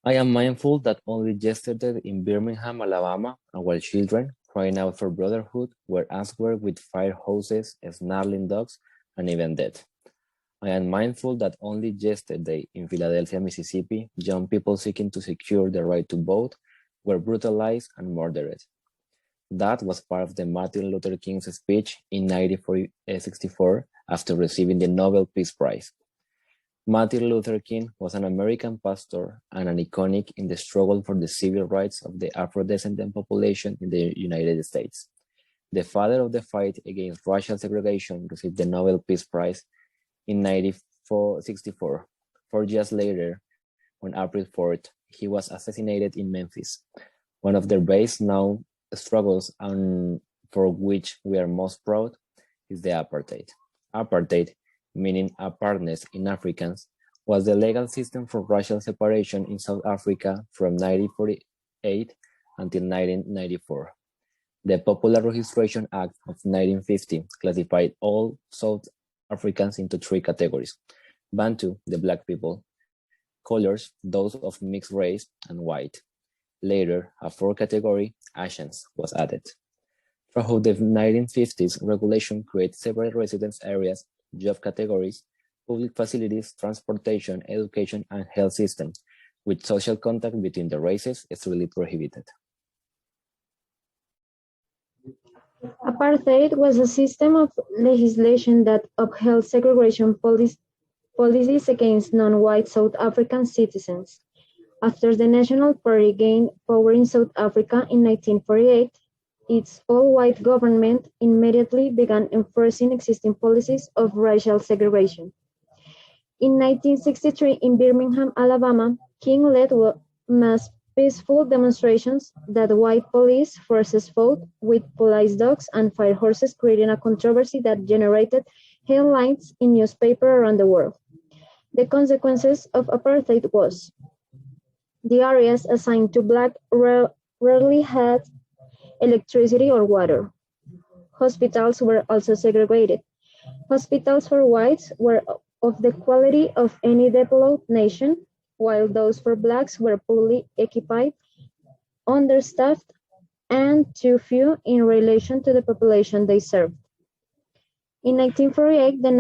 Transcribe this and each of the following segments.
I am mindful that only yesterday in Birmingham, Alabama, our children, crying out for brotherhood, were answered with fire hoses, snarling dogs, and even death. I am mindful that only yesterday in Philadelphia, Mississippi, young people seeking to secure the right to vote were brutalized and murdered. That was part of the Martin Luther King's speech in 1964 after receiving the Nobel Peace Prize. Martin Luther King was an American pastor and an iconic in the struggle for the civil rights of the Afro-descendant population in the United States. The father of the fight against racial segregation received the Nobel Peace Prize in 1964. 4 years later, on April 4th, he was assassinated in Memphis. One of their best known struggles and for which we are most proud is the apartheid. Apartheid, meaning apartness in Afrikaans, was the legal system for racial separation in South Africa from 1948 until 1994. The Popular Registration Act of 1950 classified all South Africans into 3 categories: Bantu, the black people; colors, those of mixed race; and white. Later, a 4th category, Asians, was added. Throughout the 1950s, regulation created separate residence areas, job categories, public facilities, transportation, education, and health systems, with social contact between the races strictly prohibited. Apartheid was a system of legislation that upheld segregation policies against non-white South African citizens. After the National Party gained power in South Africa in 1948, its all-white government immediately began enforcing existing policies of racial segregation. In 1963, in Birmingham, Alabama, King led mass peaceful demonstrations that white police forces fought with police dogs and fire horses, creating a controversy that generated headlines in newspapers around the world. The consequences of apartheid was the areas assigned to black rarely had electricity or water. Hospitals were also segregated. Hospitals for whites were of the quality of any developed nation, while those for blacks were poorly equipped, understaffed, and too few in relation to the population they served. In 1948, the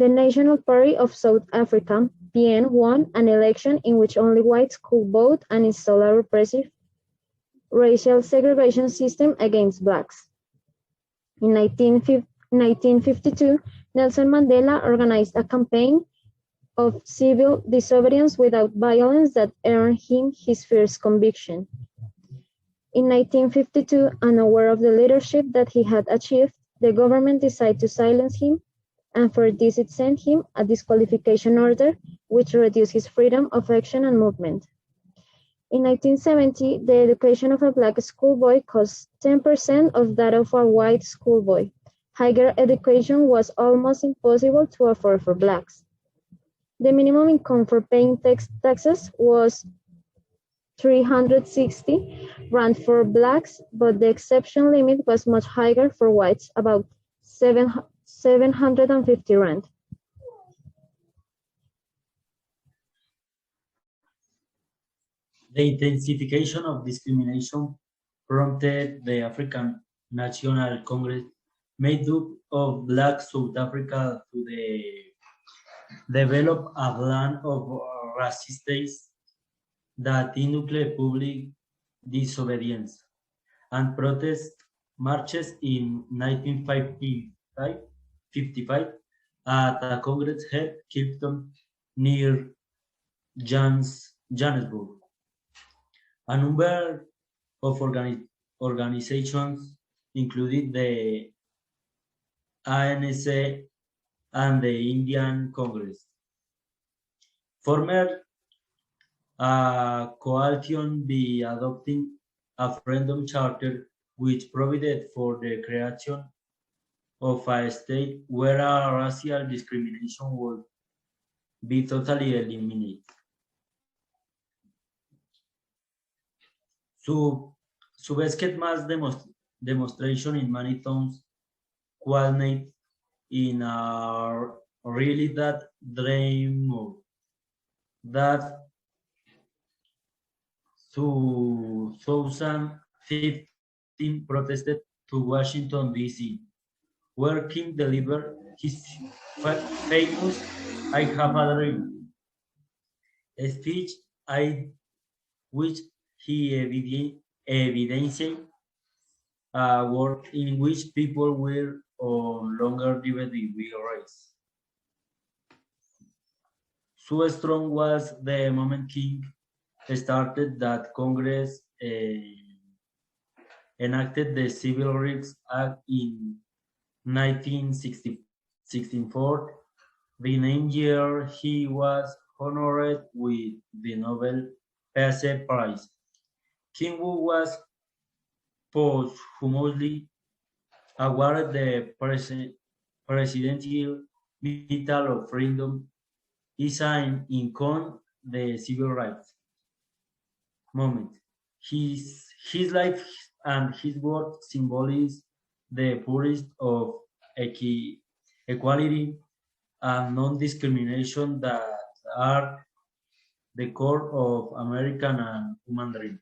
National Party of South Africa, PN, won an election in which only whites could vote and install a repressive racial segregation system against blacks. In 1952, Nelson Mandela organized a campaign of civil disobedience without violence that earned him his first conviction. In 1952, unaware of the leadership that he had achieved, the government decided to silence him, and for this it sent him a disqualification order, which reduced his freedom of action and movement. In 1970, the education of a black schoolboy cost 10% of that of a white schoolboy. Higher education was almost impossible to afford for blacks. The minimum income for paying taxes was $360 for blacks, but the exception limit was much higher for whites, about $750. The intensification of discrimination prompted the African National Congress, made up of black South Africa, to develop a plan of resistance that included public disobedience and protest marches in 1955 at a Congress held Clifton near Johannesburg. A number of organizations, including the ANC and the Indian Congress, formed a coalition by adopting a freedom charter which provided for the creation of a state where racial discrimination would be totally eliminated. Su vez que más demonstration in many towns culminate in a really that dream move that 2015 protested to Washington, D.C., where King delivered his famous I Have a Dream speech, which he evidenced a world in which people were no longer divided by race. So strong was the moment King started that Congress enacted the Civil Rights Act in 1964, the same year he was honored with the Nobel Peace Prize. King was posthumously awarded the Presidential Medal of Freedom, is an icon the civil rights moment. His life and his work symbolize the purest of equality and non-discrimination that are the core of American and human dream.